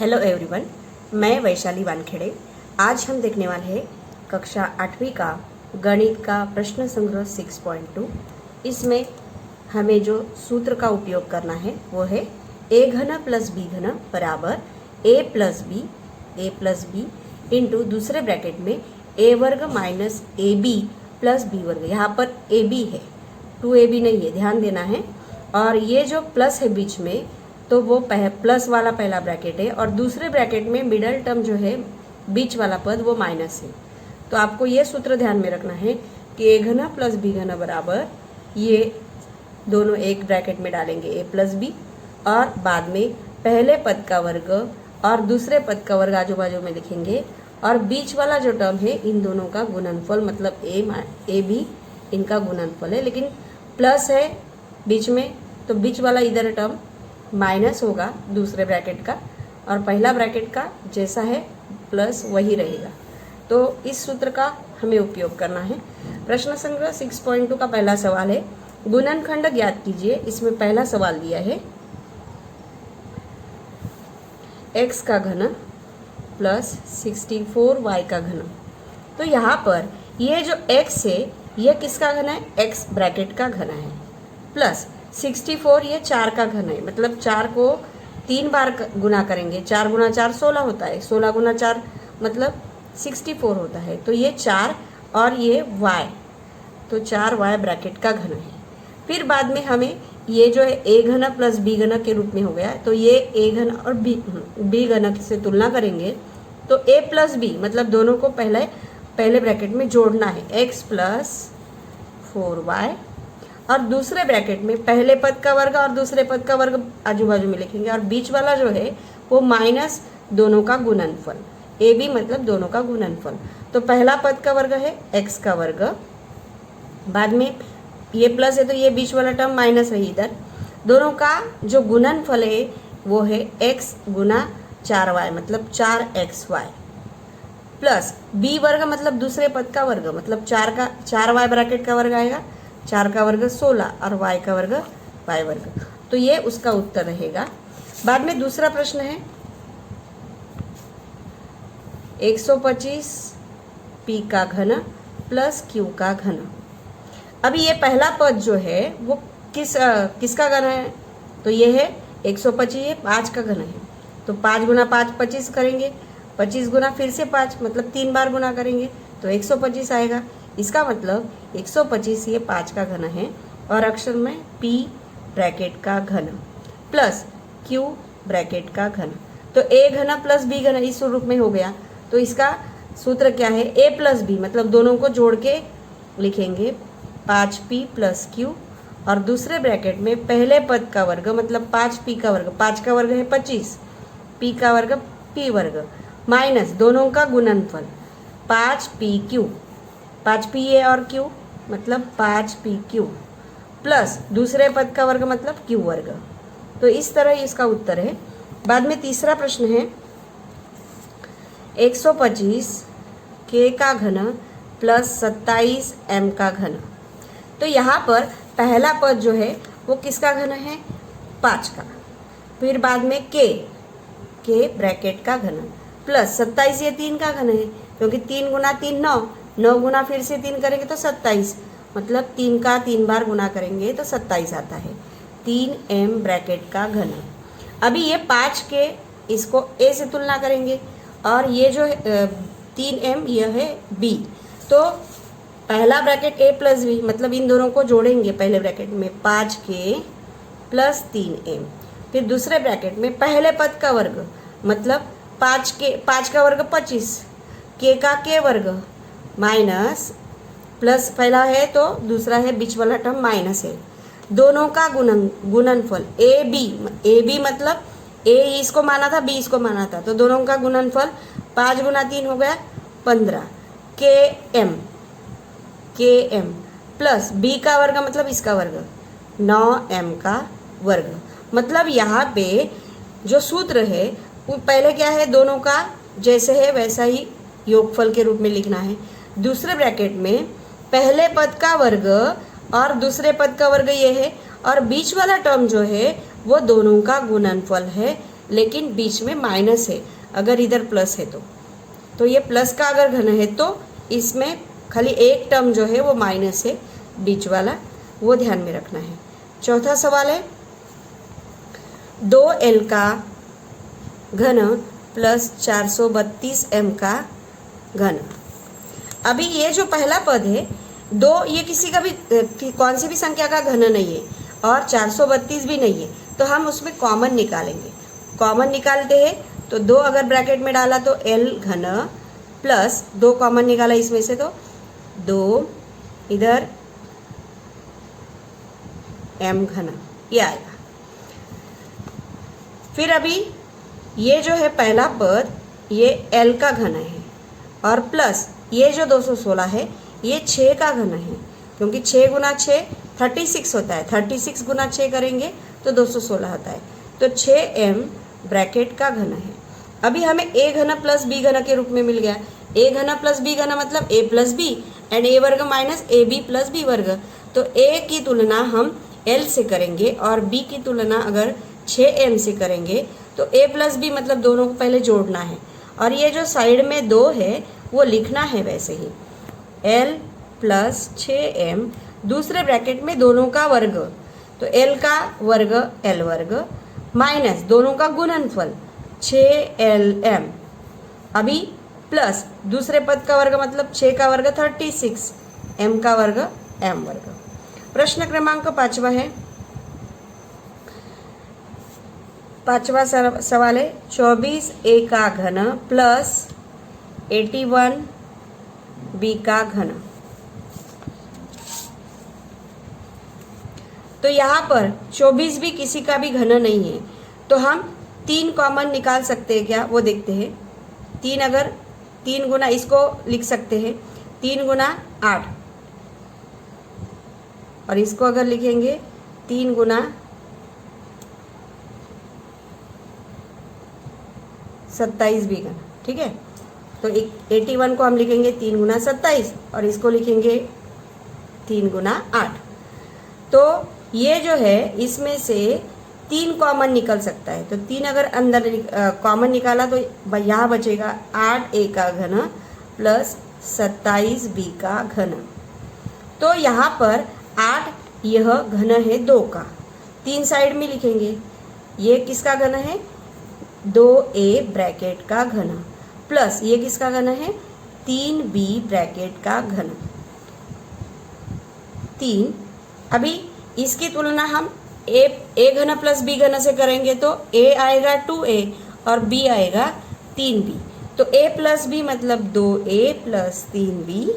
Hello everyone, मैं वैशाली वानखेड़े। आज हम देखने वाले हैं कक्षा 8वीं का गणित का प्रश्न संग्रह 6.2। इसमें हमें जो सूत्र का उपयोग करना है वो है a घन प्लस b घन बराबर a प्लस बी इंटू दूसरे ब्रैकेट में a वर्ग minus A B plus B वर्ग। यहाँ पर ए बी है, 2ab नहीं है, ध्यान देना है। और ये जो प्लस है बीच में, तो वो प्लस वाला पहला ब्रैकेट है और दूसरे ब्रैकेट में मिडल टर्म जो है बीच वाला पद वो माइनस है। तो आपको ये सूत्र ध्यान में रखना है कि a घन प्लस बी घन बराबर, ये दोनों एक ब्रैकेट में डालेंगे a प्लस बी और बाद में पहले पद का वर्ग और दूसरे पद का वर्ग आजू बाजू में लिखेंगे और बीच वाला जो टर्म है इन दोनों का गुणनफल, मतलब ए बी इनका गुणनफल है, लेकिन प्लस है बीच में तो बीच वाला इधर टर्म माइनस होगा दूसरे ब्रैकेट का और पहला ब्रैकेट का जैसा है प्लस वही रहेगा। तो इस सूत्र का हमें उपयोग करना है। प्रश्न संग्रह 6.2 का पहला सवाल है, गुणनखंड ज्ञात कीजिए। इसमें पहला सवाल दिया है x का घन प्लस 64y का घन। तो यहाँ पर ये जो x है ये किसका घन है? x ब्रैकेट का घन है, प्लस 64 ये 4 का घन है, मतलब 4 को 3 बार गुना करेंगे। 4 गुना 4 16 होता है, 16 गुना 4 मतलब 64 होता है। तो ये 4 और ये y, तो 4y ब्रैकेट का घन है। फिर बाद में हमें ये जो है a घन प्लस b घन के रूप में हो गया, तो ये a घन और b घन से तुलना करेंगे तो a प्लस b, मतलब दोनों को पहले ब्रैकेट में जोड़ना है, x प्लस 4y और दूसरे ब्रैकेट में पहले पद का वर्ग और दूसरे पद का वर्ग आजू बाजू में लिखेंगे और बीच वाला जो है वो माइनस दोनों का गुणनफल, ए बी मतलब दोनों का गुणनफल। तो पहला पद का वर्ग है x का वर्ग, बाद में ये प्लस है तो ये बीच वाला टर्म माइनस है इधर, दोनों का जो गुणनफल है वो है x गुना 4y मतलब 4xy प्लस b वर्ग मतलब दूसरे पद का वर्ग, मतलब 4y ब्रैकेट का वर्ग आएगा, 4 का वर्ग 16 और y का वर्ग y वर्ग। तो ये उसका उत्तर रहेगा। बाद में दूसरा प्रश्न है 125 p का घन प्लस q का घन। अभी ये पहला पद जो है वो किसका घन है? तो ये है 125, ये 5 का घन है, तो 5 गुना 5 25 करेंगे, 25 गुना फिर से 5 मतलब 3 बार गुना करेंगे तो 125 आएगा। इसका मतलब 125 ये 5 का घन है और अक्षर में p ब्रैकेट का घन प्लस q ब्रैकेट का घन। तो a घन प्लस b घन इस रूप में हो गया। तो इसका सूत्र क्या है? a प्लस b, मतलब दोनों को जोड़ के लिखेंगे 5p प्लस q और दूसरे ब्रैकेट में पहले पद का वर्ग मतलब 5p का वर्ग, 5 का वर्ग है 25, p का वर्ग p वर्ग माइनस दोनों का गुणनफल 5pq, 5p है और q मतलब 5pq प्लस दूसरे पद का वर्ग मतलब q वर्ग। तो इस तरह इसका उत्तर है। बाद में तीसरा प्रश्न है 125 k का घन प्लस 27 m का घन। तो यहाँ पर पहला पद जो है वो किसका घन है? 5 का, फिर बाद में k ब्रैकेट का घन प्लस 27 ये 3 का घन है, क्योंकि 3 गुना 3 9, 9 गुना फिर से 3 करेंगे तो 27, मतलब 3 का 3 बार गुना करेंगे तो 27 आता है, 3m ब्रैकेट का घन। अभी ये 5 के इसको a से तुलना करेंगे और ये जो 3m यह है b, तो पहला ब्रैकेट a प्लस b, मतलब इन दोनों को जोड़ेंगे पहले ब्रैकेट में 5k प्लस 3m, फिर दूसरे ब्रैकेट में पहले पद का वर्ग मतलब 5 का वर्ग 25, k का k वर्ग माइनस प्लस पहला है तो दूसरा है बीच वाला टर्म माइनस है, दोनों का गुणनफल ए बी मतलब a इसको माना था b इसको माना था, तो दोनों का गुणनफल 5 गुना 3 हो गया 15, km प्लस b का वर्ग मतलब इसका वर्ग 9m का वर्ग। मतलब यहाँ पे जो सूत्र है वो पहले क्या है, दोनों का जैसे है वैसा ही योगफल के रूप में लिखना है। दूसरे ब्रैकेट में पहले पद का वर्ग और दूसरे पद का वर्ग ये है और बीच वाला टर्म जो है वो दोनों का गुणनफल है, लेकिन बीच में माइनस है, अगर इधर प्लस है तो ये प्लस का अगर घन है तो इसमें खाली एक टर्म जो है वो माइनस है बीच वाला, वो ध्यान में रखना है। चौथा सवाल है 2l का घन प्लस 432m का घन। अभी ये जो पहला पद है 2, ये किसी का भी कौन सी भी संख्या का घन नहीं है और 432 भी नहीं है, तो हम उसमें कॉमन निकालेंगे। कॉमन निकालते हैं तो 2 अगर ब्रैकेट में डाला तो l घन प्लस 2 कॉमन निकाला इसमें से तो 2 इधर m घन, ये आएगा। फिर अभी ये जो है पहला पद ये l का घन है और प्लस ये जो 216 है ये 6 का घन है, क्योंकि 6 गुना 6 36 होता है, 36 गुना 6 करेंगे तो 216 होता है, तो 6m ब्रैकेट का घन है। अभी हमें a घन प्लस b घन के रूप में मिल गया। a घन प्लस b घन मतलब a plus B and a वर्ग minus A B plus B वर्ग। तो a की तुलना हम l से करेंगे और b की तुलना अगर 6m से करेंगे तो a प्लस बी मतलब दोनों को पहले जोड़ना है और ये जो साइड में 2 है वो लिखना है वैसे ही, l प्लस 6m दूसरे ब्रैकेट में दोनों का वर्ग, तो l का वर्ग l वर्ग माइनस दोनों का गुणनफल 6lm, अभी प्लस दूसरे पद का वर्ग मतलब 6 का वर्ग 36, m का वर्ग m वर्ग। प्रश्न क्रमांक 5 है। 5वां सवाल है 24a का घन प्लस 81b का घन। तो यहाँ पर 24 भी किसी का भी घन नहीं है, तो हम 3 कॉमन निकाल सकते हैं क्या, वो देखते हैं। 3 अगर 3 गुना इसको लिख सकते हैं 3 गुना 8 और इसको अगर लिखेंगे 3 गुना 27 भी घन, ठीक है। तो 81 को हम लिखेंगे 3 गुना 27 और इसको लिखेंगे 3 गुना 8। तो ये जो है इसमें से 3 कॉमन निकल सकता है, तो 3 अगर अंदर कॉमन निकाला तो यहाँ बचेगा 8a का घन प्लस 27b का घन। तो यहाँ पर 8 यह घन है 2 का, 3 साइड में लिखेंगे, ये किसका घन है 2a ब्रैकेट का घन प्लस ये किसका घन है 3b ब्रैकेट का घन 3। अभी इसकी तुलना हम a घन प्लस b घन से करेंगे तो a आएगा 2a और b आएगा 3b, तो a प्लस b मतलब 2a प्लस 3b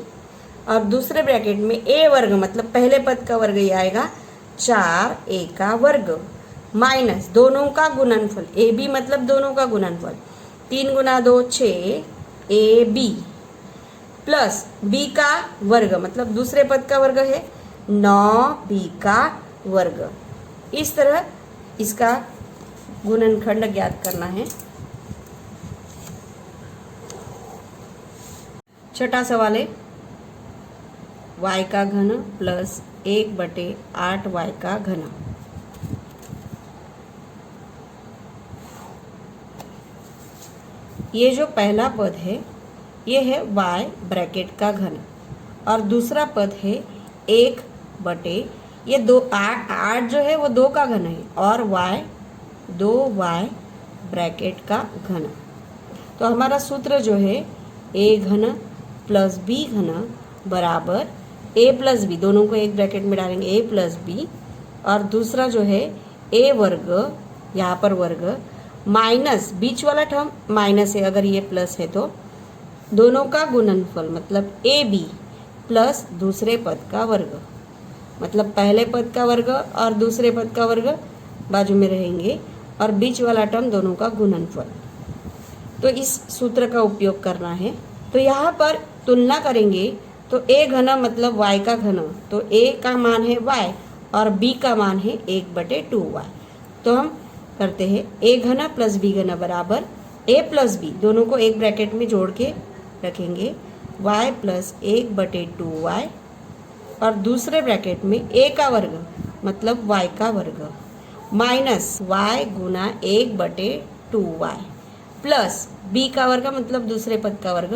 और दूसरे ब्रैकेट में a वर्ग मतलब पहले पद का वर्ग ये आएगा 4a का वर्ग माइनस दोनों का गुणनफल ab मतलब दोनों का गुणनफल 3 गुना 2 6ab प्लस b का वर्ग मतलब दूसरे पद का वर्ग है 9b का वर्ग। इस तरह इसका गुणनखंड ज्ञात करना है। छठा सवाल है y का घन प्लस 1/8y का घन। ये जो पहला पद है ये है y ब्रैकेट का घन और दूसरा पद है 1/, ये 8 जो है वो 2 का घन है और y 2y ब्रैकेट का घन। तो हमारा सूत्र जो है a घन प्लस b घन बराबर a प्लस बी, दोनों को एक ब्रैकेट में डालेंगे a प्लस बी और दूसरा जो है a वर्ग, यहाँ पर वर्ग माइनस बीच वाला टर्म माइनस है अगर ये प्लस है तो दोनों का गुणनफल मतलब ab प्लस दूसरे पद का वर्ग मतलब पहले पद का वर्ग और दूसरे पद का वर्ग बाजू में रहेंगे और बीच वाला टर्म दोनों का गुणनफल। तो इस सूत्र का उपयोग करना है। तो यहाँ पर तुलना करेंगे तो a घन मतलब y का घन, तो a का मान है y और b का मान है 1/2y। तो हम करते हैं a घन प्लस b घन बराबर a प्लस b, दोनों को एक ब्रैकेट में जोड़ के रखेंगे y प्लस 1/2y और दूसरे ब्रैकेट में a का वर्ग मतलब y का वर्ग माइनस y गुना 1/2 2y प्लस b का वर्ग मतलब दूसरे पद का वर्ग,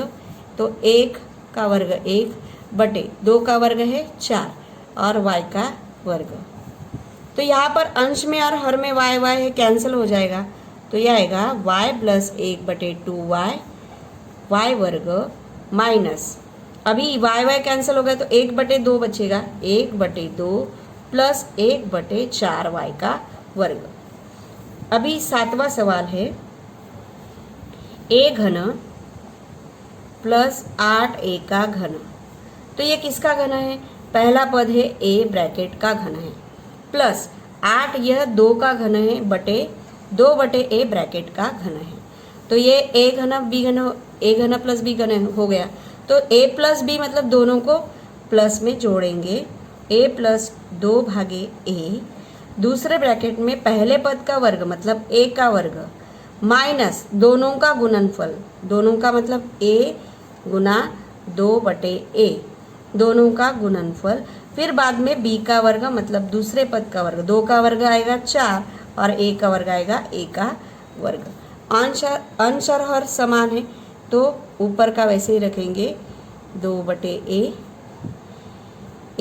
तो 1 का वर्ग 1 बटे 2 का वर्ग है 4 और y का वर्ग। तो यहाँ पर अंश में और हर में y y है, कैंसिल हो जाएगा, तो यह आएगा y प्लस 1 बटे 2y y वर्ग माइनस, अभी y y कैंसिल हो गया तो 1 बटे 2 बचेगा, 1 बटे 2 प्लस 1 बटे 4y का वर्ग। अभी 7वां सवाल है a घन प्लस 8a का घन। तो ये किसका घन है? पहला पद है a ब्रैकेट का घन है प्लस 8 यह 2 का घन है बटे 2 बटे a ब्रैकेट का घन है। तो ये a घन b घन, a घन प्लस b घन हो गया, तो a प्लस b मतलब दोनों को प्लस में जोड़ेंगे, a प्लस 2 भागे a, दूसरे ब्रैकेट में पहले पद का वर्ग मतलब a का वर्ग माइनस दोनों का गुणनफल, दोनों का मतलब a गुना 2 बटे a, दोनों का गुणनफल, फिर बाद में b का वर्ग मतलब दूसरे पद का वर्ग, 2 का वर्ग आएगा 4 और a का वर्ग आएगा a का वर्ग। अंश और हर समान है तो ऊपर का वैसे ही रखेंगे, 2 बटे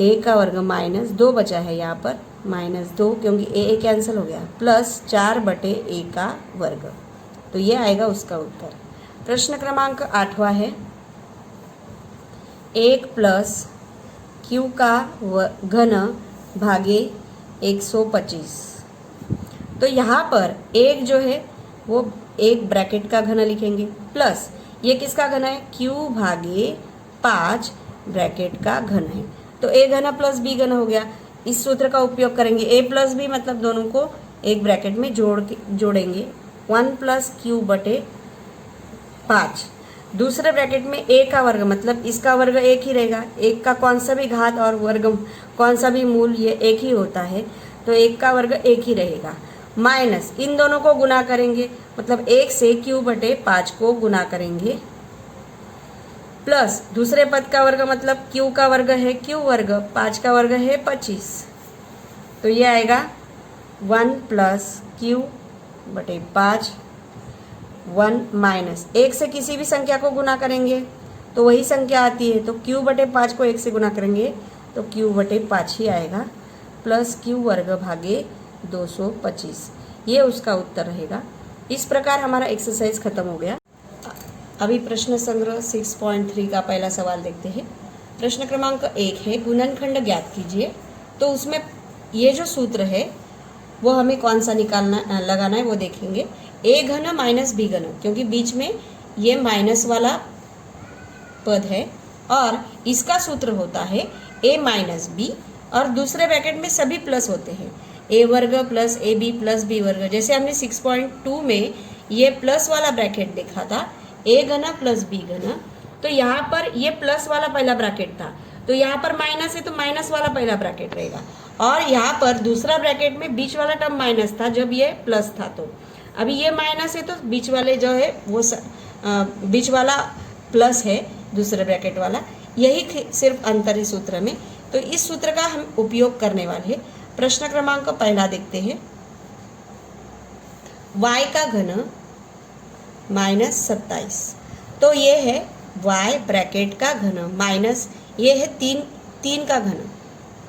a का वर्ग माइनस 2 बचा है यहाँ पर माइनस 2 क्योंकि a कैंसिल हो गया, प्लस 4 बटे a का वर्ग। तो ये आएगा उसका उत्तर। प्रश्न क्रमांक 8वां है 1 प्लस q का घन भागे 125। तो यहाँ पर 1 जो है वो 1 ब्रैकेट का घन लिखेंगे प्लस ये किसका घन है? q भागे 5 ब्रैकेट का घन है, तो a घन प्लस b घन हो गया। इस सूत्र का उपयोग करेंगे, a प्लस b मतलब दोनों को एक ब्रैकेट में जोड़ेंगे, 1 प्लस q बटे 5, दूसरे ब्रैकेट में a का वर्ग मतलब इसका वर्ग एक ही रहेगा, एक का कौन सा भी घात और वर्ग कौन सा भी मूल ये एक ही होता है, तो 1 का वर्ग एक ही रहेगा, माइनस इन दोनों को गुना करेंगे मतलब 1 से q बटे 5 को गुना करेंगे, प्लस दूसरे पद का वर्ग मतलब q का वर्ग है q वर्ग, 5 का वर्ग है 25, तो ये आएगा 1 प्लस q बटे 5, 1 माइनस 1 से किसी भी संख्या को गुना करेंगे तो वही संख्या आती है, तो q बटे 5 को 1 से गुना करेंगे तो q बटे 5 ही आएगा, प्लस q वर्ग भागे 225, ये उसका उत्तर रहेगा। इस प्रकार हमारा एक्सरसाइज खत्म हो गया। अभी प्रश्न संग्रह 6.3 का पहला सवाल देखते हैं। प्रश्न क्रमांक 1 है गुणनखंड ज्ञात कीजिए। तो उसमें ये जो सूत्र है वो हमें कौन सा लगाना है वो देखेंगे। a घन माइनस b घन, क्योंकि बीच में ये माइनस वाला पद है और इसका सूत्र होता है a माइनस बी और दूसरे ब्रैकेट में सभी प्लस होते हैं, a वर्ग plus A B plus B वर्ग। जैसे हमने 6.2 में ये प्लस वाला ब्रैकेट देखा था a घन प्लस b घन, तो यहाँ पर ये प्लस वाला पहला ब्रैकेट था, तो यहाँ पर माइनस है तो माइनस वाला पहला ब्रैकेट रहेगा, और यहाँ पर दूसरा ब्रैकेट में बीच वाला टर्म माइनस था जब ये प्लस था, तो अभी ये माइनस है तो बीच वाले जो है वो बीच वाला प्लस है दूसरे ब्रैकेट वाला, यही सिर्फ अंतर है सूत्र में। तो इस सूत्र का हम उपयोग करने वाले हैं। प्रश्न क्रमांक पहला देखते हैं, y का घन माइनस 27, तो ये है y ब्रैकेट का घन माइनस ये है 3 का घन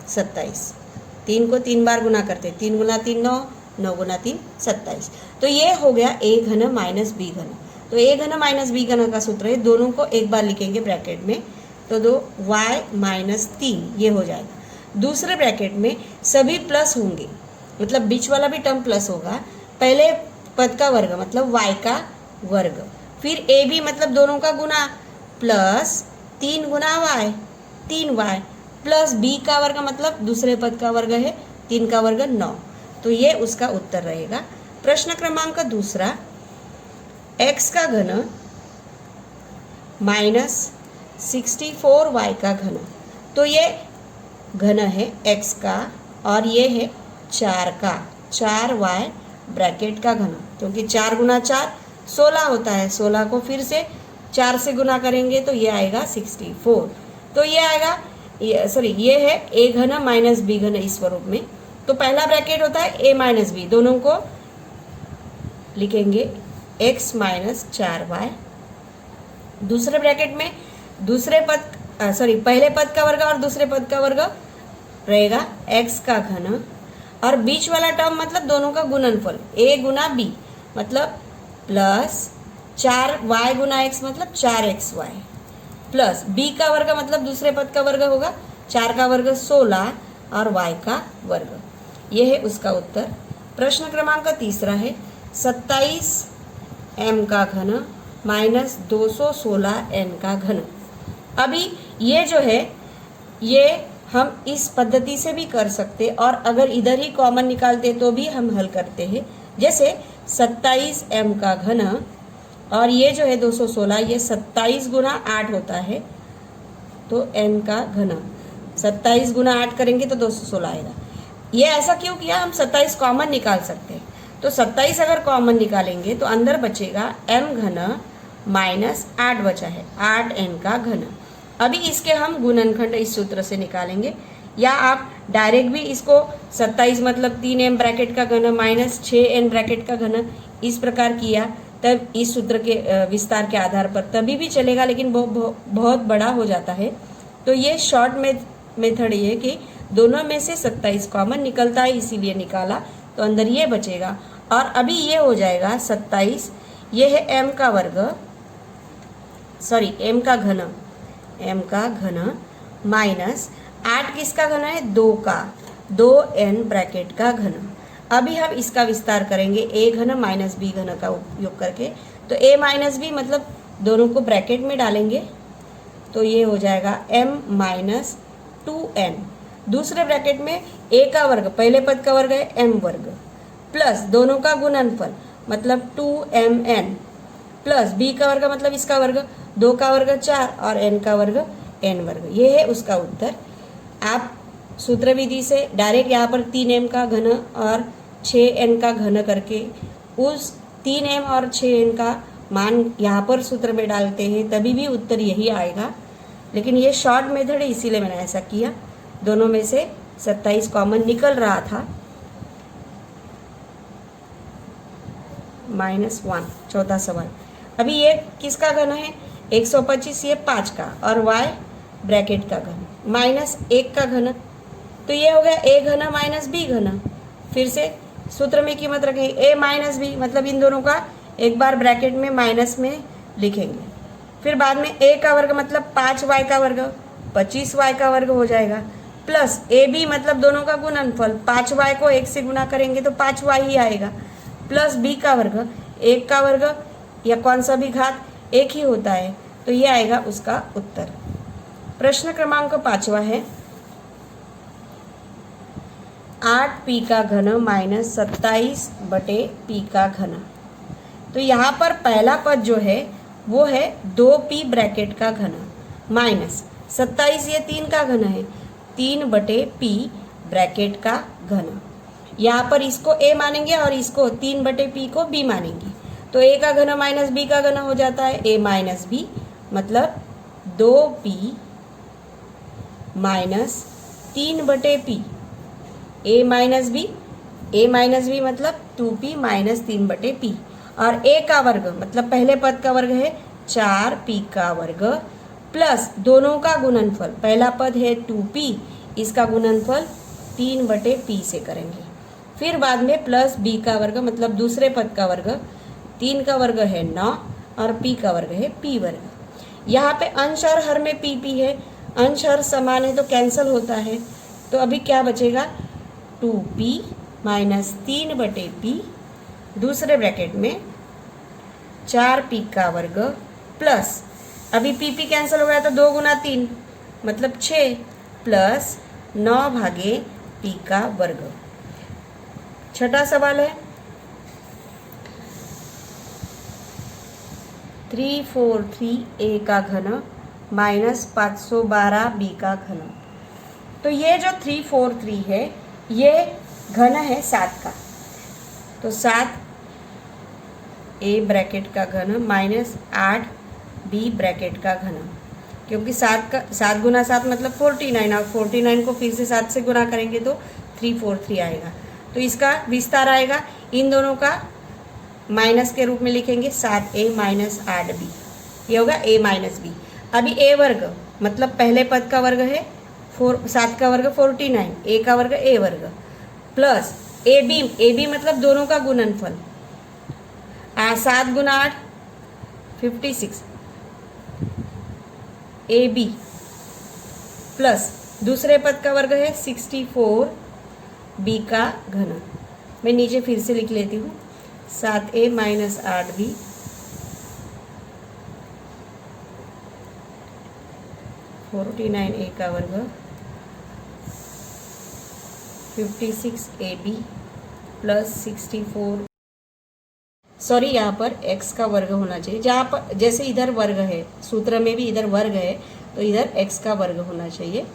27, 3 को 3 बार गुना करते, 3 गुना 3 9, 9 गुना 3 27, तो ये हो गया a घन माइनस b घन। तो a घन माइनस b घन का सूत्र है, दोनों को एक बार लिखेंगे ब्रैकेट में, तो दो y माइनस 3 ये हो जाएगा। दूसरे ब्रैकेट में सभी प्लस होंगे मतलब बीच वाला भी टर्म प्लस होगा, पहले पद का वर्ग मतलब y का वर्ग, फिर a b मतलब दोनों का गुना प्लस 3 गुना y 3y, प्लस b का वर्ग मतलब दूसरे पद का वर्ग है 3 का वर्ग 9, तो ये उसका उत्तर रहेगा। प्रश्न क्रमांक दूसरा, x का घन माइनस 64y का घन, तो ये घन है x का और ये है 4 का, 4y ब्रैकेट का घन, क्योंकि 4 गुना 4 16 होता है, 16 को फिर से 4 से गुना करेंगे तो ये आएगा 64, तो ये आएगा ये है a घन माइनस b घन इस स्वरूप में। तो पहला ब्रैकेट होता है a माइनस बी, दोनों को लिखेंगे x माइनस 4y, दूसरे ब्रैकेट में दूसरे पद पहले पद का वर्ग और दूसरे पद का वर्ग रहेगा x का घन, और बीच वाला टर्म मतलब दोनों का गुणनफल a गुना b मतलब प्लस 4y गुना x मतलब 4xy, प्लस b का वर्ग मतलब दूसरे पद का वर्ग होगा 4 का वर्ग 16 और y का वर्ग। यह है उसका उत्तर। प्रश्न क्रमांक 3 है 27 m का घन माइनस 216 n का घन। अभी ये जो है ये हम इस पद्धति से भी कर सकते, और अगर इधर ही कॉमन निकालते तो भी हम हल करते हैं। जैसे 27 m का घन और ये जो है 216, ये 27 गुना 8 होता है, तो m का घन 27 गुना 8 करेंगे तो 216 आएगा। ये ऐसा क्यों किया, हम 27 कॉमन निकाल सकते हैं, तो 27 अगर कॉमन निकालेंगे तो अंदर बचेगा m घन माइनस 8 बचा है 8n का घन। अभी इसके हम गुणनखंड इस सूत्र से निकालेंगे, या आप डायरेक्ट भी इसको 27 मतलब 3m ब्रैकेट का घन माइनस 6n ब्रैकेट का घन इस प्रकार किया, तब इस सूत्र के विस्तार के आधार पर तभी भी चलेगा, लेकिन बहुत बड़ा हो जाता है। तो ये शॉर्ट मेथड ये कि दोनों में से 27 कॉमन निकलता है, इसीलिए निकाला, तो अंदर ये बचेगा। और अभी ये हो जाएगा 27, ये है m का वर्ग, m का घन माइनस 8 किसका घन है, 2 का, 2n ब्रैकेट का घन। अभी हम इसका विस्तार करेंगे a घन माइनस b घन का उपयोग करके, तो a माइनस b मतलब दोनों को ब्रैकेट में डालेंगे, तो ये हो जाएगा m माइनस 2n, दूसरे ब्रैकेट में a का वर्ग पहले पद का वर्ग है m वर्ग, प्लस दोनों का गुणनफल मतलब 2mn, प्लस b का वर्ग मतलब इसका वर्ग, 2 का वर्ग 4 और n का वर्ग n वर्ग। ये है उसका उत्तर। आप सूत्र विधि से डायरेक्ट यहाँ पर 3m का घन और 6n का घन करके उस 3m और 6n का मान यहाँ पर सूत्र में डालते हैं, तभी भी उत्तर यही आएगा। लेकिन ये शॉर्ट मेथड है, इसीलिए मैंने ऐसा किया। दोनों में से 27 कॉमन निकल रहा था। -1 चौथा सवाल। अभी ये किसका घन है, 125, ये 5 का, और y ब्रैकेट का घन माइनस 1 का घन, तो ये हो गया a घन माइनस b घन। फिर से सूत्र में कीमत रखेंगे a माइनस b मतलब इन दोनों का एक बार ब्रैकेट में माइनस में लिखेंगे। फिर बाद में a का वर्ग मतलब 5y का वर्ग 25y का वर्ग हो जाएगा, प्लस ab मतलब दोनों का गुणनफल 5y को 1 से गुना करेंगे तो 5y ही आएगा, प्लस b का वर्ग 1 का वर्ग या कौन सा भी घात 1 ही होता है, तो ये आएगा उसका उत्तर। प्रश्न क्रमांक 5 है 8p का घन माइनस 27/p का घन। तो यहाँ पर पहला पद जो है वो है 2p ब्रैकेट का घन माइनस 27, ये 3 का घन है 3/p ब्रैकेट का घन। यहाँ पर इसको a मानेंगे और इसको 3/p को b मानेंगे, तो a का घन माइनस b का घन हो जाता है a माइनस b मतलब 2p minus 3/p, a minus b मतलब 2p माइनस 3/p, और a का वर्ग मतलब पहले पद का वर्ग है 4p का वर्ग, प्लस दोनों का गुणनफल, पहला पद है 2p, इसका गुणनफल 3/p से करेंगे। फिर बाद में प्लस b का वर्ग मतलब दूसरे पद का वर्ग, 3 का वर्ग है 9 और p का वर्ग है p वर्ग। यहाँ पे अंश और हर में p है, अंश हर समान है तो कैंसिल होता है, तो अभी क्या बचेगा 2p माइनस 3/p, दूसरे ब्रैकेट में 4p का वर्ग, प्लस अभी p कैंसिल हो गया तो 2 गुना 3 मतलब 6, प्लस 9/p का वर्ग। छठा सवाल है 343a का घन माइनस 512b का घन। तो ये जो 343 है ये घन है 7 का, तो 7a ब्रैकेट का घन माइनस 8b ब्रैकेट का घन, क्योंकि 7 गुना 7 मतलब 49, और 49 को फिर से 7 से गुना करेंगे तो 343 आएगा। तो इसका विस्तार आएगा, इन दोनों का माइनस के रूप में लिखेंगे 7a माइनस 8b, ये होगा a माइनस बी। अभी a वर्ग मतलब पहले पद का वर्ग है 7 का वर्ग 49, a का वर्ग a वर्ग प्लस ab मतलब दोनों का गुणनफल 7 गुना 8 56 ab प्लस दूसरे पद का वर्ग है 64 b का घन। मैं नीचे फिर से लिख लेती हूँ 7a माइनस 8b (49a) का वर्ग 56ab प्लस 64, सॉरी यहाँ पर x का वर्ग होना चाहिए, जहाँ पर जैसे इधर वर्ग है सूत्र में भी इधर वर्ग है तो इधर x का वर्ग होना चाहिए,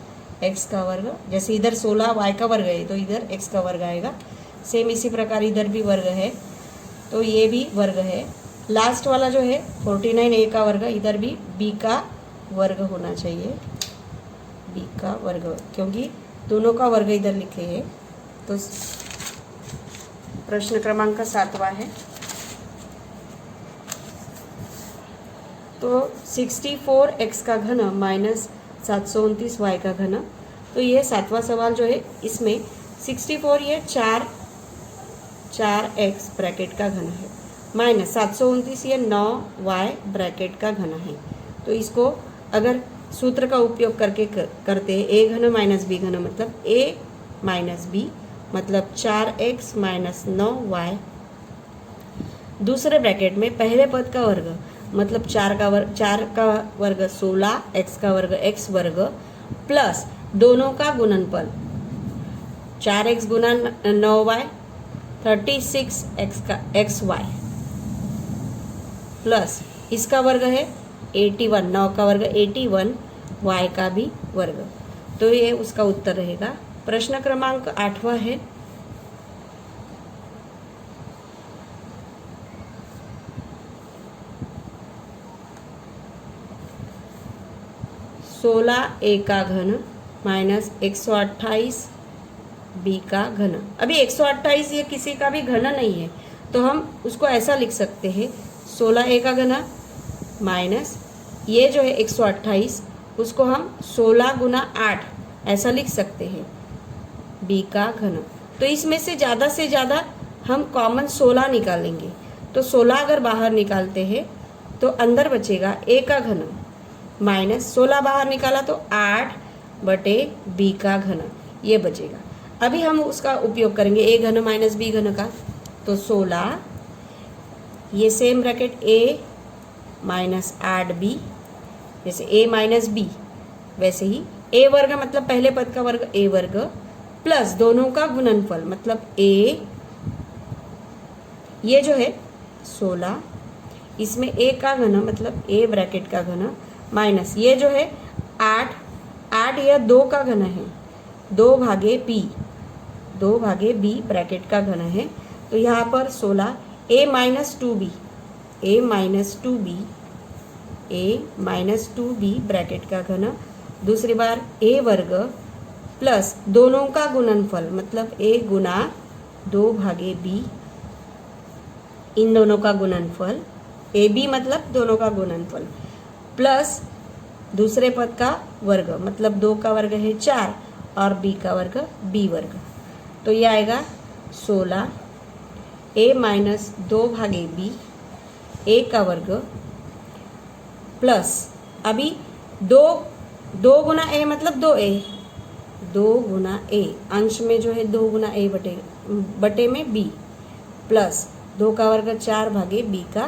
x का वर्ग। जैसे इधर 16 y का वर्ग है तो इधर x का वर्ग आएगा। सेम इसी प्रकार इधर भी वर्ग है तो ये भी वर्ग है। लास्ट वाला जो है 49a का वर्ग, इधर भी b का वर्ग होना चाहिए, b का वर्ग, क्योंकि दोनों का वर्ग इधर लिखे हैं। तो प्रश्न क्रमांक 7वां है। तो 64x का घन माइनस 729 y का घन। तो ये 7वां सवाल जो है इसमें 64 ये 4x ब्रैकेट का घन है माइनस 729 ये 9y ब्रैकेट का घन है। तो इसको अगर सूत्र का उपयोग करके करते हैं a घन माइनस b घन मतलब a माइनस b मतलब 4x माइनस 9y, दूसरे ब्रैकेट में पहले पद का वर्ग मतलब 4 का वर्ग 16 x का वर्ग x वर्ग प्लस दोनों का गुणनफल 4x गुना 9y 36x का xy प्लस इसका वर्ग है 81, 9 का वर्ग 81 y का भी वर्ग। तो ये उसका उत्तर रहेगा। प्रश्न क्रमांक 8वां है। (16a का घन माइनस 128 b का घन। अभी 128 ये किसी का भी घन नहीं है तो हम उसको ऐसा लिख सकते हैं 16a का घन माइनस ये जो है 128 उसको हम 16 गुना 8 ऐसा लिख सकते हैं b का घन। तो इसमें से ज़्यादा हम कॉमन 16 निकालेंगे। तो 16 अगर बाहर निकालते हैं तो अंदर बचेगा a का घन माइनस 16 बाहर निकाला तो 8/b का घन, ये बचेगा। अभी हम उसका उपयोग करेंगे a घन माइनस b घन का। तो 16 ये same bracket a minus 8b, जैसे a माइनस b वैसे ही a वर्ग मतलब पहले पद का वर्ग a वर्ग प्लस दोनों का गुणनफल मतलब a, ये जो है 16 इसमें a का घन मतलब a ब्रैकेट का घन माइनस ये जो है 8 यह 2 का घन है 2 भागे b ब्रैकेट का घन है। तो यहाँ पर 16 a माइनस 2b ब्रैकेट का घन, दूसरी बार a वर्ग प्लस दोनों का गुणनफल मतलब a गुना 2 भागे b, इन दोनों का गुणनफल ab मतलब दोनों का गुणनफल प्लस दूसरे पद का वर्ग मतलब 2 का वर्ग है 4 और b का वर्ग b वर्ग। तो ये आएगा 16 a माइनस 2 भागे b a का वर्ग प्लस अभी 2 गुना a मतलब 2 गुना a, अंश में जो है 2 गुना a बटे में b प्लस 2 का वर्ग 4 भागे b का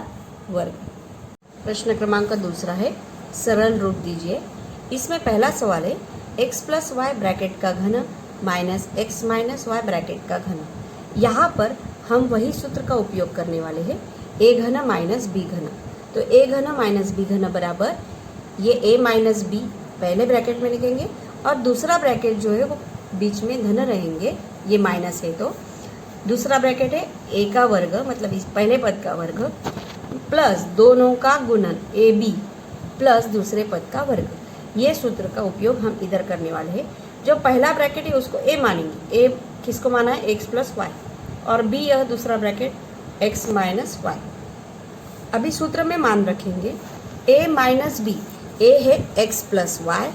वर्ग। प्रश्न क्रमांक दूसरा है, सरल रूप दीजिए। इसमें पहला सवाल है x प्लस वाई ब्रैकेट का घन minus x minus Y bracket का घन। यहाँ पर हम वही सूत्र का उपयोग करने वाले हैं a घन माइनस b घन। तो a घन माइनस b घन बराबर ये a माइनस b पहले ब्रैकेट में लिखेंगे और दूसरा ब्रैकेट जो है वो बीच में धन रहेंगे, ये माइनस है तो दूसरा ब्रैकेट है a का वर्ग मतलब इस पहले पद का वर्ग प्लस दोनों का गुणन ab प्लस दूसरे पद का वर्ग। ये सूत्र का उपयोग हम इधर करने वाले हैं। जो पहला ब्रैकेट है उसको a मानेंगे, a किसको माना है x प्लस वाई और b यह दूसरा ब्रैकेट एक्स माइनस वाई। अभी सूत्र में मान रखेंगे ए माइनस बी, ए है एक्स प्लस वाई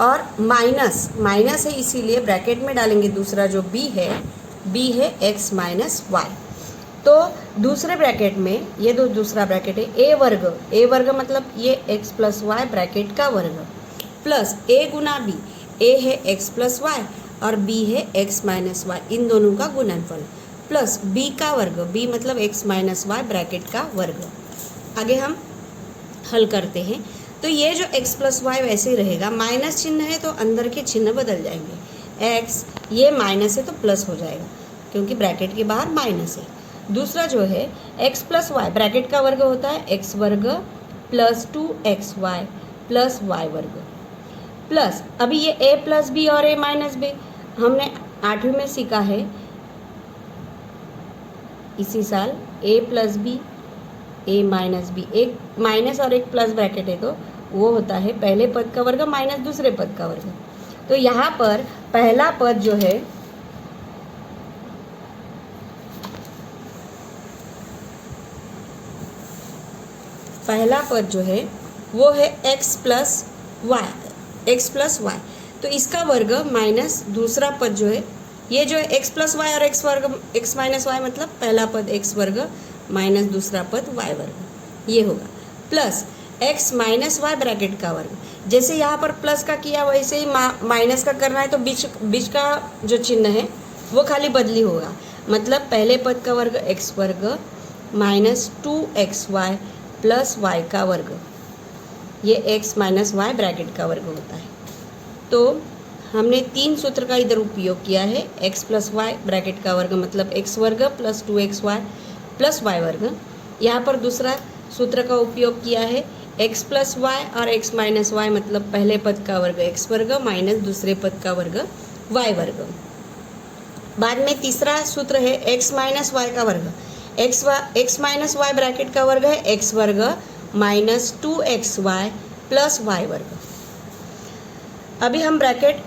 और माइनस माइनस है इसीलिए ब्रैकेट में डालेंगे दूसरा जो बी है एक्स माइनस वाई। तो दूसरे ब्रैकेट में ये दूसरा ब्रैकेट है ए वर्ग मतलब ये एक्स प्लस वाई ब्रैकेट का वर्ग प्लस ए गुना बी, ए है एक्स प्लस वाई और बी है एक्स माइनस वाई, इन दोनों का गुणनफल प्लस बी का वर्ग, बी मतलब एक्स माइनस वाई ब्रैकेट का वर्ग। आगे हम हल करते हैं तो ये जो x प्लस वाई वैसे ही रहेगा, माइनस चिन्ह है तो अंदर के चिन्ह बदल जाएंगे। x ये माइनस है तो प्लस हो जाएगा क्योंकि ब्रैकेट के बाहर माइनस है। दूसरा जो है x प्लस वाई ब्रैकेट का वर्ग होता है x वर्ग प्लस 2xy प्लस वाई वर्ग प्लस अभी ये a प्लस बी और a माइनस बी हमने 8वीं में सीखा है इसी साल, a plus B a minus B, एक माइनस और एक प्लस ब्रैकेट है तो वो होता है पहले पद का वर्ग माइनस दूसरे पद का वर्ग। तो यहाँ पर पहला पद जो है वो है x प्लस वाई, तो इसका वर्ग माइनस दूसरा पद जो है ये जो है x प्लस वाई और x माइनस वाई मतलब पहला पद x वर्ग माइनस दूसरा पद y वर्ग, ये होगा plus x minus Y bracket का वर्ग। जैसे यहाँ पर प्लस का किया वैसे ही माइनस का करना है तो बीच का जो चिन्ह है वो खाली बदली होगा, मतलब पहले पद का वर्ग x वर्ग माइनस 2xy प्लस y का वर्ग, ये x माइनस वाई ब्रैकेट का वर्ग होता है। तो हमने 3 सूत्र का इधर उपयोग किया है, x प्लस वाई ब्रैकेट का वर्ग मतलब x वर्ग प्लस 2xy प्लस वाई वर्ग। यहाँ पर दूसरा सूत्र का उपयोग किया है x प्लस वाई और x माइनस वाई मतलब पहले पद का वर्ग x वर्ग माइनस दूसरे पद का वर्ग y वर्ग। बाद में तीसरा सूत्र है x माइनस वाई का वर्ग, x माइनस वाई ब्रैकेट का वर्ग है x वर्ग माइनस 2xy प्लस वाई वर्ग। अभी हम ब्रैकेट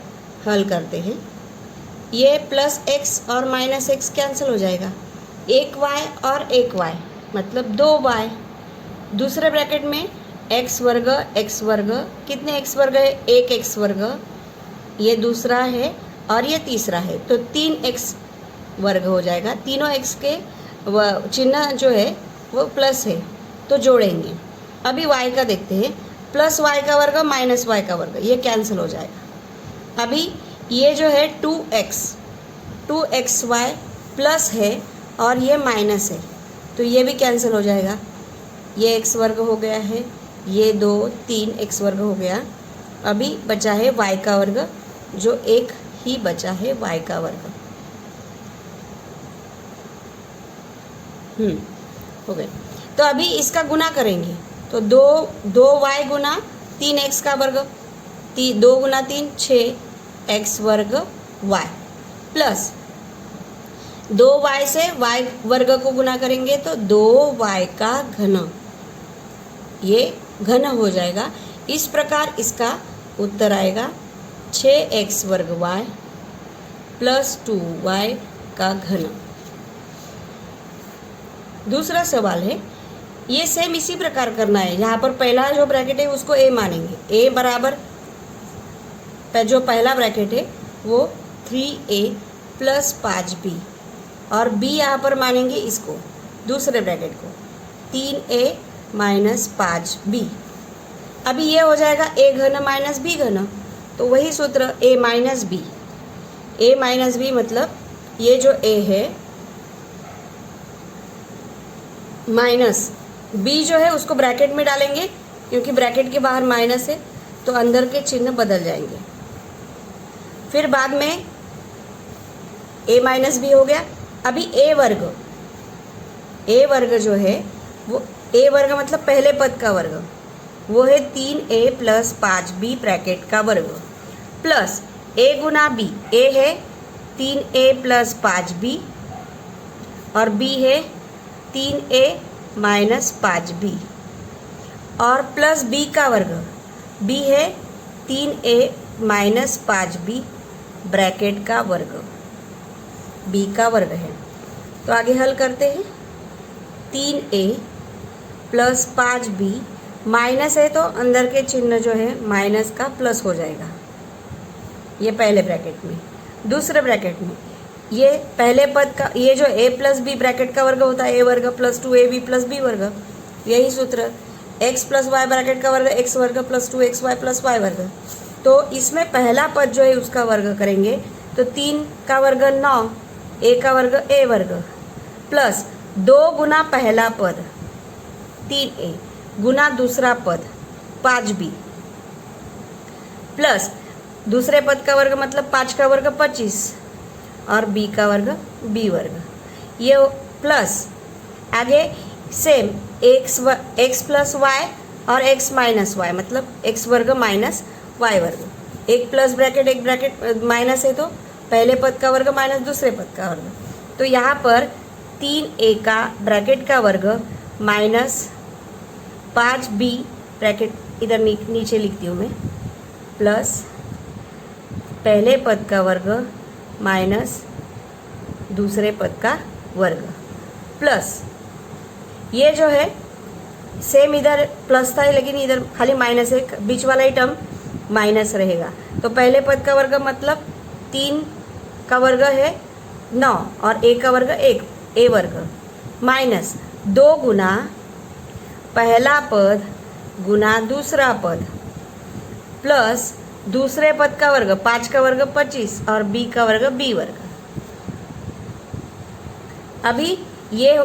हल करते हैं, ये प्लस x और माइनस x कैंसिल हो जाएगा, एक y और एक y मतलब 2y। दूसरे ब्रैकेट में x वर्ग कितने x वर्ग है, एक x वर्ग, ये दूसरा है और ये तीसरा है तो 3x वर्ग हो जाएगा। तीनों x के चिन्ह जो है वो प्लस है तो जोड़ेंगे। अभी y का देखते हैं, प्लस y का वर्ग माइनस y का वर्ग, ये कैंसिल हो जाएगा। अभी ये जो है 2xy प्लस है और ये माइनस है तो ये भी कैंसिल हो जाएगा, ये x वर्ग हो गया है, ये 3x वर्ग हो गया। अभी बचा है y का वर्ग, जो एक ही बचा है y का वर्ग। हो गए। तो अभी इसका गुना करेंगे तो 2y गुना 3x का वर्ग, 2 गुना 3 6x वर्ग y प्लस 2y से y वर्ग को गुना करेंगे तो 2y का घन, ये घन हो जाएगा। इस प्रकार इसका उत्तर आएगा 6x वर्ग y प्लस 2y का घन। दूसरा सवाल है, ये सेम इसी प्रकार करना है। यहाँ पर पहला जो ब्रैकेट है उसको a मानेंगे, a बराबर जो पहला ब्रैकेट है वो 3a प्लस 5b और b यहाँ पर मानेंगे इसको दूसरे ब्रैकेट को 3a माइनस 5b। अभी ये हो जाएगा a घन माइनस b घन, तो वही सूत्र a माइनस b मतलब ये जो a है माइनस b जो है उसको ब्रैकेट में डालेंगे क्योंकि ब्रैकेट के बाहर माइनस है तो अंदर के चिन्ह बदल जाएंगे। फिर बाद में a माइनस बी हो गया। अभी a वर्ग जो है वो a वर्ग मतलब पहले पद का वर्ग, वो है 3a प्लस 5b ब्रैकेट का वर्ग plus a Guna b, a है 3a प्लस 5b और b है 3a माइनस 5b और प्लस b का वर्ग, b है 3a माइनस 5b ब्रैकेट का वर्ग, b का वर्ग है। तो आगे हल करते हैं 3a प्लस 5b, माइनस है तो अंदर के चिन्ह जो है माइनस का प्लस हो जाएगा, ये पहले ब्रैकेट में। दूसरे ब्रैकेट में ये पहले पद का, ये जो a प्लस बी ब्रैकेट का वर्ग होता है, a वर्ग प्लस 2ab प्लस बी वर्ग, यही सूत्र। x प्लस वाई ब्रैकेट का वर्ग x वर्ग प्लस 2xy प्लस वाई वर्ग। तो इसमें पहला पद जो है उसका वर्ग करेंगे तो 3 का वर्ग 9, a का वर्ग a वर्ग प्लस 2 गुना पहला पद 3a गुना दूसरा पद 5b प्लस दूसरे पद का वर्ग मतलब 5 का वर्ग 25 और b का वर्ग b वर्ग, ये प्लस आगे सेम x प्लस वाई और x माइनस वाई मतलब x वर्ग माइनस वाई वर्ग। एक प्लस ब्रैकेट एक ब्रैकेट माइनस है तो पहले पद का वर्ग माइनस दूसरे पद का वर्ग। तो यहाँ पर 3a का ब्रैकेट का वर्ग माइनस 5b ब्रैकेट इधर नीचे लिखती हूँ मैं, प्लस पहले पद का वर्ग माइनस दूसरे पद का वर्ग, प्लस ये जो है सेम इधर प्लस था लेकिन इधर खाली माइनस है, बीच वाला ही टर्म माइनस रहेगा। तो पहले पद का वर्ग मतलब 3 का वर्ग है 9 और a का वर्ग 1 a वर्ग माइनस 2 गुना पहला पद गुना दूसरा पद प्लस दूसरे पद का वर्ग 5 का वर्ग 25 और b का वर्ग b वर्ग। अभी ये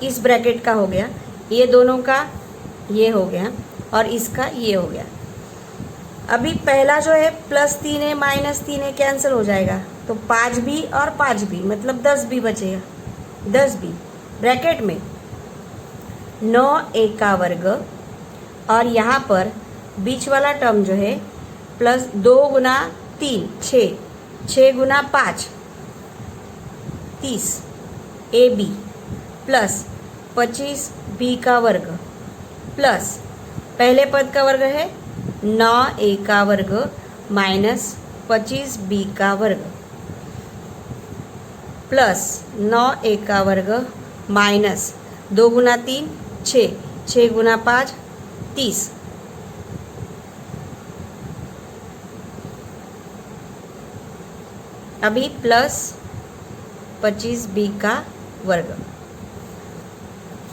इस ब्रैकेट का हो गया, ये दोनों का ये हो गया और इसका ये हो गया। अभी पहला जो है plus 3a minus 3a cancel हो जाएगा तो 5b और 5b मतलब 10b बचेगा। 10b ब्रैकेट में 9a का वर्ग और यहाँ पर बीच वाला टर्म जो है प्लस 2 गुना 3 6 गुना 5 30 ab प्लस 25b का वर्ग प्लस पहले पद का वर्ग है 9a का वर्ग माइनस 25b का वर्ग प्लस 9a का वर्ग माइनस 2 गुना 3 6 गुना 5 30 अभी प्लस 25b का वर्ग।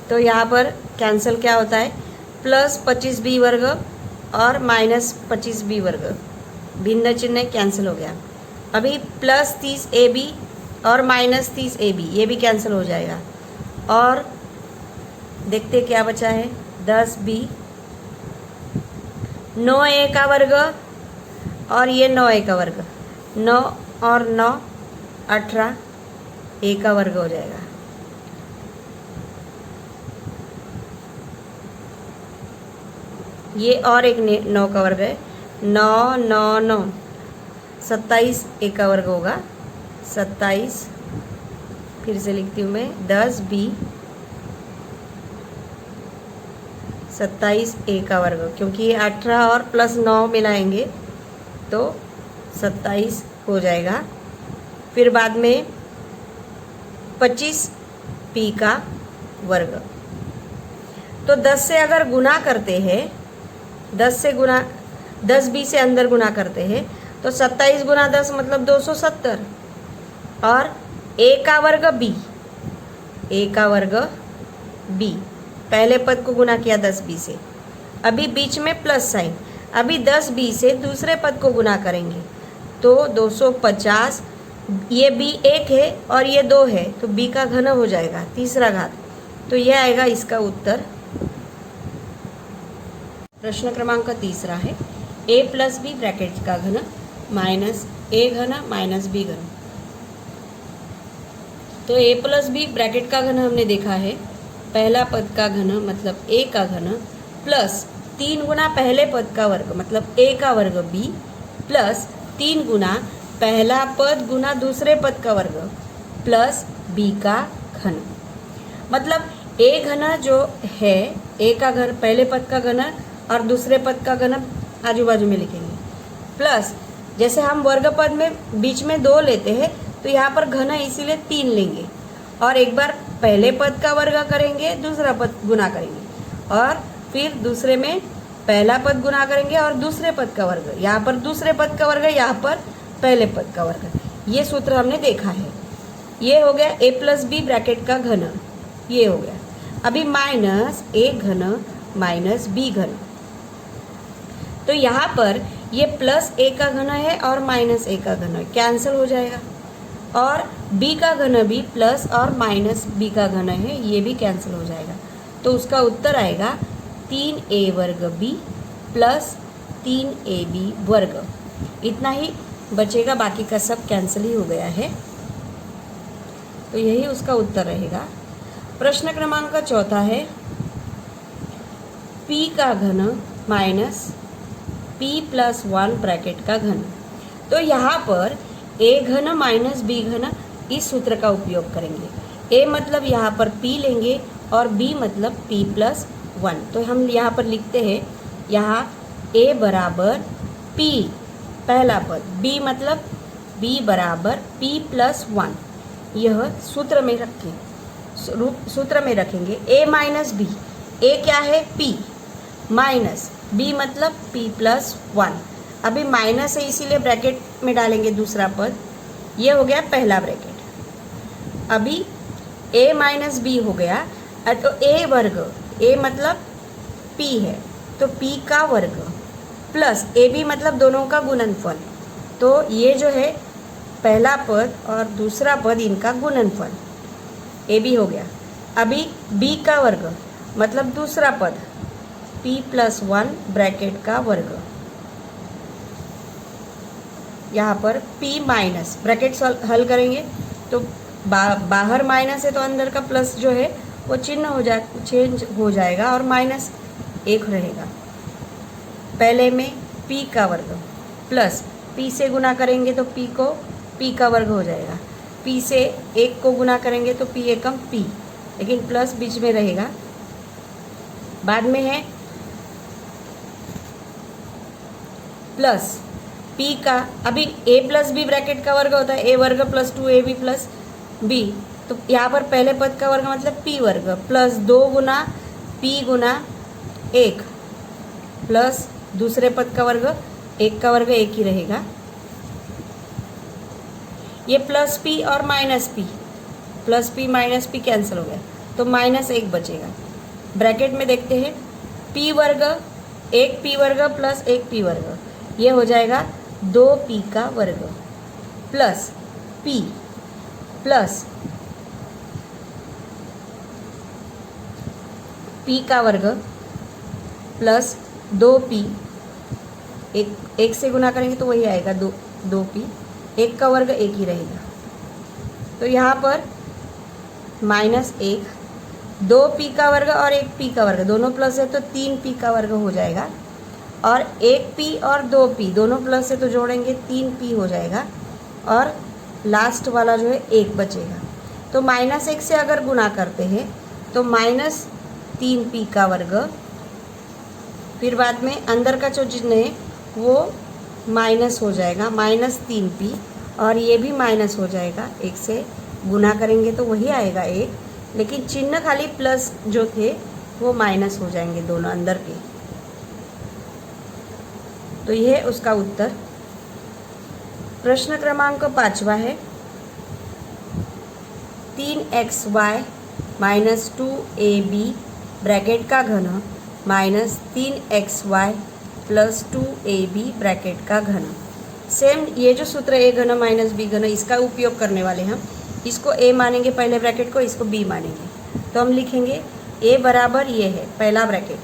तो यहाँ पर कैंसिल क्या होता है, प्लस 25b वर्ग और माइनस 25b वर्ग, भिन्न चिन्ह कैंसिल हो गया। अभी प्लस 30ab और माइनस 30ab ये भी कैंसिल हो जाएगा और देखते क्या बचा है 10b 9a का वर्ग और ये 9a का वर्ग 9 और 9 18 a का वर्ग हो जाएगा। ये और एक 9 का वर्ग है 9 9 9 27 a का वर्ग होगा 27, फिर से लिखती हूँ मैं 10b 27 a का वर्ग, क्योंकि ये 18 और प्लस 9 मिलाएंगे तो 27 हो जाएगा। फिर बाद में 25p का वर्ग। तो 10 से अगर गुना करते हैं 10b से अंदर गुना करते हैं तो 27 गुना 10 मतलब 270 और a का वर्ग b पहले पद को गुना किया 10b से। अभी बीच में प्लस साइन, अभी 10b से दूसरे पद को गुना करेंगे तो 250, ये b 1 है और ये 2 है तो b का घन हो जाएगा तीसरा घात। तो यह आएगा इसका उत्तर। प्रश्न क्रमांक 3 है a प्लस बी ब्रैकेट का घन माइनस a घन माइनस b घन। तो a प्लस बी ब्रैकेट का घन हमने देखा है पहला पद का घन मतलब a का घन प्लस 3 गुना पहले पद का वर्ग मतलब a का वर्ग b प्लस 3 गुना पहला पद गुना दूसरे पद का वर्ग प्लस b का घन। मतलब a घन जो है a का घन पहले पद का घन और दूसरे पद का घन आजू बाजू में लिखेंगे प्लस जैसे हम वर्ग पद में बीच में 2 लेते हैं तो यहाँ पर घन इसीलिए 3 लेंगे और एक बार पहले पद का वर्ग करेंगे, दूसरा पद गुना करेंगे, और फिर दूसरे में पहला पद गुना करेंगे और दूसरे पद का वर्ग। यहाँ पर दूसरे पद का वर्ग, यहाँ पर पहले पद का वर्ग। ये सूत्र हमने देखा है। ये हो गया a प्लस बी ब्रैकेट का घन, ये हो गया। अभी माइनस a घन माइनस b घन, तो यहाँ पर ये प्लस a का घन है और माइनस a का घन कैंसिल हो जाएगा, और b का घन भी प्लस और माइनस b का घन है, ये भी कैंसिल हो जाएगा। तो उसका उत्तर आएगा 3a वर्ग b प्लस 3ab वर्ग। इतना ही बचेगा, बाकी का सब कैंसिल ही हो गया है। तो यही उसका उत्तर रहेगा। प्रश्न क्रमांक 4 है p का घन माइनस p प्लस 1 ब्रैकेट का घन। तो यहाँ पर a घन माइनस b घन इस सूत्र का उपयोग करेंगे। a मतलब यहाँ पर p लेंगे और b मतलब p प्लस 1। तो हम यहाँ पर लिखते हैं, यहाँ a बराबर p पहला पद, b मतलब b बराबर p प्लस 1। यह सूत्र में रखें, सूत्र में रखेंगे a माइनस b। a क्या है? p माइनस b मतलब p प्लस 1। अभी माइनस है इसीलिए ब्रैकेट में डालेंगे दूसरा पद, ये हो गया पहला ब्रैकेट। अभी a माइनस b हो गया, तो a वर्ग, a मतलब p है तो p का वर्ग प्लस ab मतलब दोनों का गुणनफल। तो ये जो है पहला पद और दूसरा पद, इनका गुणनफल ab हो गया। अभी b का वर्ग मतलब दूसरा पद p प्लस 1 ब्रैकेट का वर्ग। यहाँ पर p माइनस, ब्रैकेट हल करेंगे तो बाहर माइनस है तो अंदर का प्लस जो है वो चेंज हो जाएगा और माइनस 1 रहेगा। पहले में p का वर्ग प्लस p से गुना करेंगे तो p को p का वर्ग हो जाएगा। p से 1 को गुना करेंगे तो p एकम p, लेकिन प्लस बीच में रहेगा। बाद में है प्लस p का, अभी a प्लस b ब्रैकेट का वर्ग होता है a वर्ग प्लस 2ab प्लस b। तो यहाँ पर पहले पद का वर्ग मतलब p वर्ग प्लस 2 गुना p गुना 1 प्लस दूसरे पद का वर्ग 1 का वर्ग 1 ही रहेगा। ये प्लस p और minus p, plus p minus p cancel हो गया तो माइनस 1 बचेगा। ब्रैकेट में देखते हैं p वर्ग 1 p वर्ग प्लस 1 p वर्ग, ये हो जाएगा 2p का वर्ग प्लस p प्लस p का वर्ग प्लस 2p, एक से गुना करेंगे तो वही आएगा 2p, 1 का वर्ग 1 ही रहेगा। तो यहाँ पर माइनस 1, 2p का वर्ग और 1p का वर्ग दोनों प्लस है तो 3p का वर्ग हो जाएगा, और 1p और 2p दोनों प्लस है तो जोड़ेंगे 3p हो जाएगा, और लास्ट वाला जो है 1 बचेगा। तो माइनस 1 से अगर गुना करते हैं तो माइनस 3p का वर्ग, फिर बाद में अंदर का जो चिन्ह है वो माइनस हो जाएगा, माइनस 3p, और ये भी माइनस हो जाएगा। 1 से गुना करेंगे तो वही आएगा 1, लेकिन चिन्ह खाली प्लस जो थे वो माइनस हो जाएंगे दोनों अंदर के। तो यह उसका उत्तर। प्रश्न क्रमांक 5 है 3xy माइनस 2ab ब्रैकेट का घन minus 3xy plus 2ab bracket का घन। सेम ये जो सूत्र a घन माइनस b घन, इसका उपयोग करने वाले हम। इसको a मानेंगे पहले ब्रैकेट को, इसको b मानेंगे। तो हम लिखेंगे a बराबर ये है पहला ब्रैकेट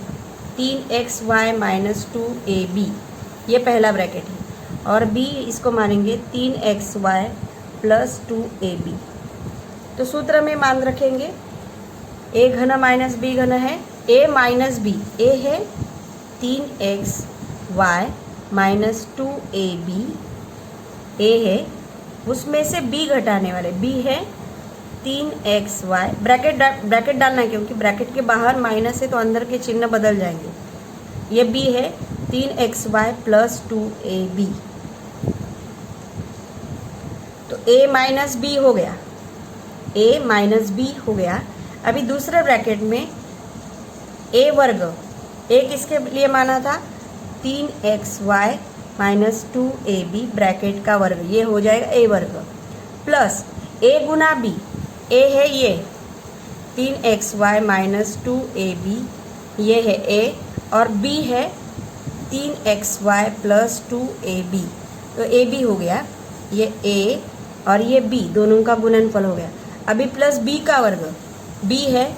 3xy माइनस 2ab, ये पहला ब्रैकेट है, और b इसको मानेंगे 3xy प्लस 2ab। तो सूत्र में मान रखेंगे a घन माइनस b घन है, a माइनस b, a है 3xy माइनस 2ab, a है उसमें से b घटाने वाले, b है 3xy, ब्रैकेट डालना है क्योंकि ब्रैकेट के बाहर माइनस है तो अंदर के चिन्ह बदल जाएंगे। ये b है 3xy प्लस 2ab, तो a माइनस b हो गया, ए माइनस बी हो गया। अभी दूसरे ब्रैकेट में ए वर्ग, ए किसके लिए माना था 3xy माइनस 2ab ब्रैकेट का वर्ग, ये हो जाएगा ए वर्ग, प्लस ए गुना बी, ए है ये 3xy माइनस 2ab, ये है ए, और बी है 3xy प्लस 2ab, तो ए बी हो गया, ये ए और ये बी दोनों का गुणनफल हो गया। अभी प्लस बी का वर्ग, बी है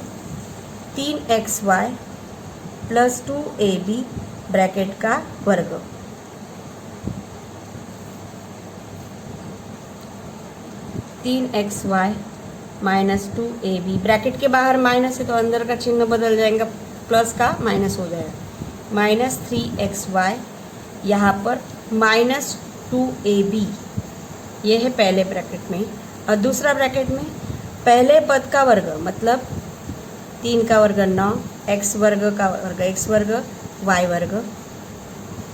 3xy प्लस 2ab ब्रैकेट का वर्ग, तीन x Y minus 2ab, bracket के बाहर माइनस है तो अंदर का चिन्ह बदल जाएगा, प्लस का माइनस हो जाएगा, माइनस 3xy, यहाँ पर माइनस 2ab, ये है पहले ब्रैकेट में। और दूसरा ब्रैकेट में पहले पद का वर्ग मतलब 3 का वर्ग 9, x वर्ग का वर्ग x वर्ग y वर्ग।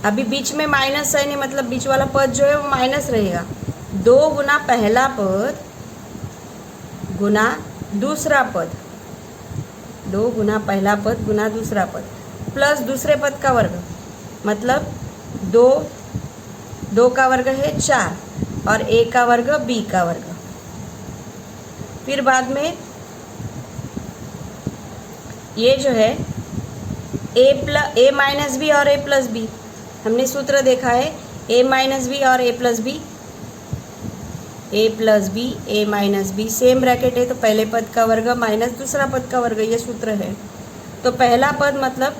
अभी बीच में माइनस है नहीं, मतलब बीच वाला पद जो है वो माइनस रहेगा। 2 गुना पहला पद गुना दूसरा पद, 2 गुना पहला पद गुना दूसरा पद, प्लस दूसरे पद का वर्ग मतलब 2 का वर्ग है 4 और a का वर्ग b का वर्ग। फिर बाद में ये जो है a माइनस बी और a प्लस बी, हमने सूत्र देखा है a माइनस बी और a plus B, a plus B a minus B, same bracket है तो पहले पद का वर्ग माइनस दूसरा पद का वर्ग, ये सूत्र है। तो पहला पद मतलब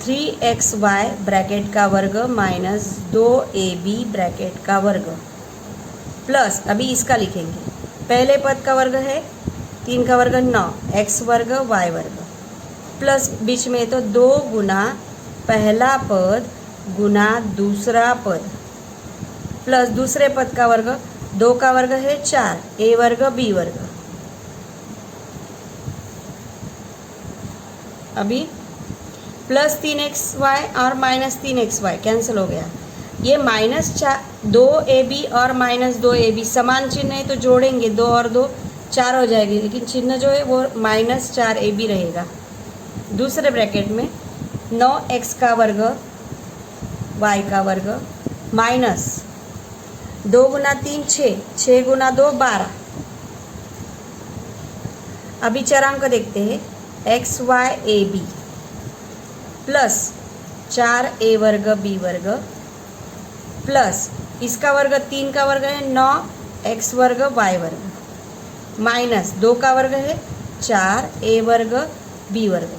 3xy ब्रैकेट का वर्ग माइनस 2ab ब्रैकेट का वर्ग, प्लस अभी इसका लिखेंगे, पहले पद का वर्ग है 3 का वर्ग 9, x वर्ग y वर्ग, प्लस बीच में तो 2 गुना पहला पद गुना दूसरा पद, प्लस दूसरे पद का वर्ग 2 का वर्ग है 4, a वर्ग b वर्ग। अभी प्लस 3xy और माइनस 3xy कैंसिल हो गया, ये माइनस 2ab और माइनस 2ab समान चिन्ह है तो जोड़ेंगे, 2 और 2 4 हो जाएगी, लेकिन चिन्ह जो है वो माइनस 4ab रहेगा। दूसरे ब्रैकेट में 9x का वर्ग y का वर्ग माइनस 2 गुना 3 6, 6 गुना 2 12। अभी चरांक देखते हैं, xy प्लस 4a वर्ग b वर्ग, प्लस इसका वर्ग 3 का वर्ग है 9x वर्ग y वर्ग, माइनस 2 का वर्ग है 4a वर्ग b वर्ग।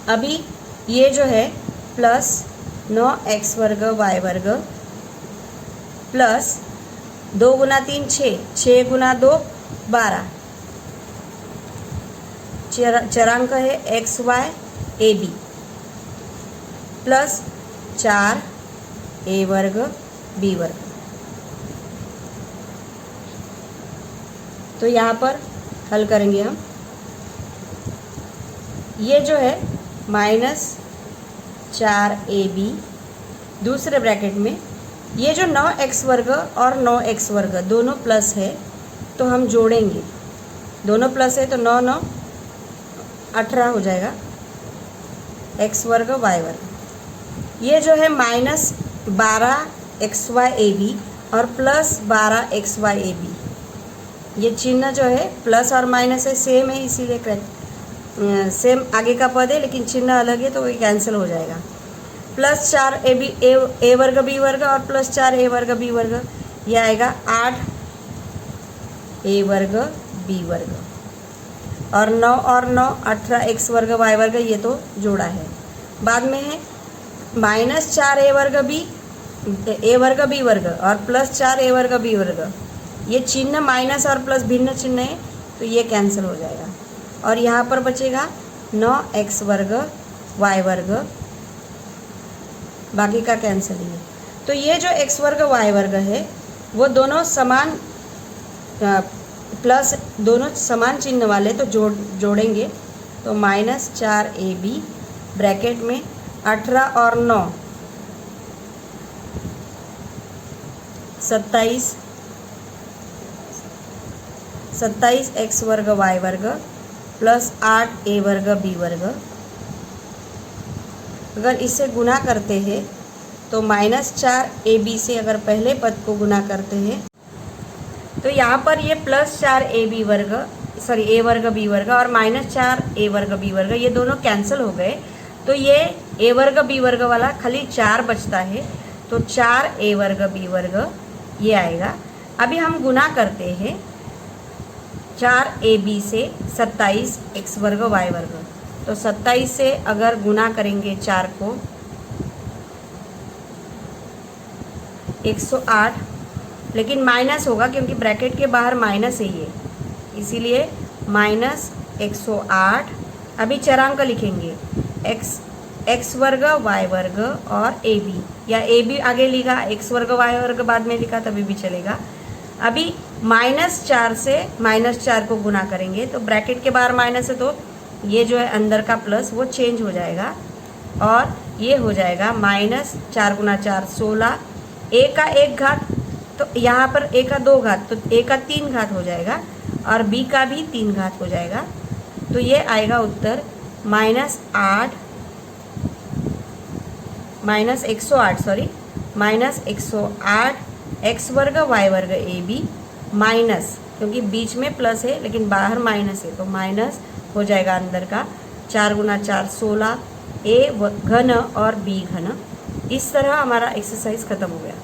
अभी ये जो है प्लस 9x वर्ग y वर्ग प्लस 2 गुना 3 6, 6 गुना 2 12, चरांक है xy ab प्लस 4a वर्ग b वर्ग। तो यहाँ पर हल करेंगे हम, ये जो है माइनस 4ab, दूसरे ब्रैकेट में ये जो 9x वर्ग और 9x वर्ग दोनों प्लस है तो हम जोड़ेंगे, दोनों प्लस है तो 9 9 18 हो जाएगा, x वर्ग y वर्ग। ये जो है माइनस 12xy और प्लस 12xy, ये चिन्ह जो है प्लस और माइनस है सेम है, इसीलिए सेम आगे का पद है लेकिन चिन्ह अलग है तो वही कैंसिल हो जाएगा। प्लस 4ab a वर्ग b वर्ग और प्लस 4a वर्ग b वर्ग, ये आएगा 8a वर्ग b वर्ग, और 9 और 9 18 x वर्ग y वर्ग, ये तो जोड़ा है। बाद में है माइनस 4a वर्ग b वर्ग और प्लस 4a वर्ग b वर्ग, ये चिन्ह माइनस और प्लस भिन्न चिन्ह है तो ये कैंसिल हो जाएगा, और यहाँ पर बचेगा 9x वर्ग y वर्ग, बाकी का कैंसिल ही है। तो ये जो x वर्ग y वर्ग है वो दोनों समान प्लस दोनों समान चिन्ह वाले तो जोड़ेंगे तो माइनस 4ab ब्रैकेट में 18 और 9 27 27x वर्ग y वर्ग प्लस 8a वर्ग b वर्ग। अगर इसे गुना करते हैं तो -4ab से अगर पहले पद को गुना करते हैं तो यहाँ पर ये +4ab वर्ग a वर्ग b वर्ग और -4a वर्ग b वर्ग ये दोनों कैंसिल हो गए, तो ये a वर्ग b वर्ग वाला खाली 4 बचता है, तो 4a वर्ग b वर्ग ये आएगा। अभी हम गुना करते हैं 4ab से 27x वर्ग y वर्ग, तो 27 से अगर गुना करेंगे 4 को 108, लेकिन माइनस होगा क्योंकि ब्रैकेट के बाहर माइनस है ये, इसीलिए -108। अभी चरांक लिखेंगे x वर्ग y वर्ग और ab, या ab आगे लिखा x वर्ग y वर्ग बाद में लिखा तभी भी चलेगा। अभी -4 से -4 को गुना करेंगे तो ब्रैकेट के बाहर माइनस है तो ये जो है अंदर का प्लस वो चेंज हो जाएगा और ये हो जाएगा -4 गुना 4 16, a का 1 घात, तो यहाँ पर a का 2 घात, तो a का 3 घात हो जाएगा और b का भी 3 घात हो जाएगा। तो ये आएगा उत्तर -108 x वर्ग y वर्ग ab माइनस, क्योंकि बीच में प्लस है लेकिन बाहर माइनस है तो माइनस हो जाएगा अंदर का 4 गुना 4 16 a घन और b घन। इस तरह हमारा एक्सरसाइज खत्म हो गया।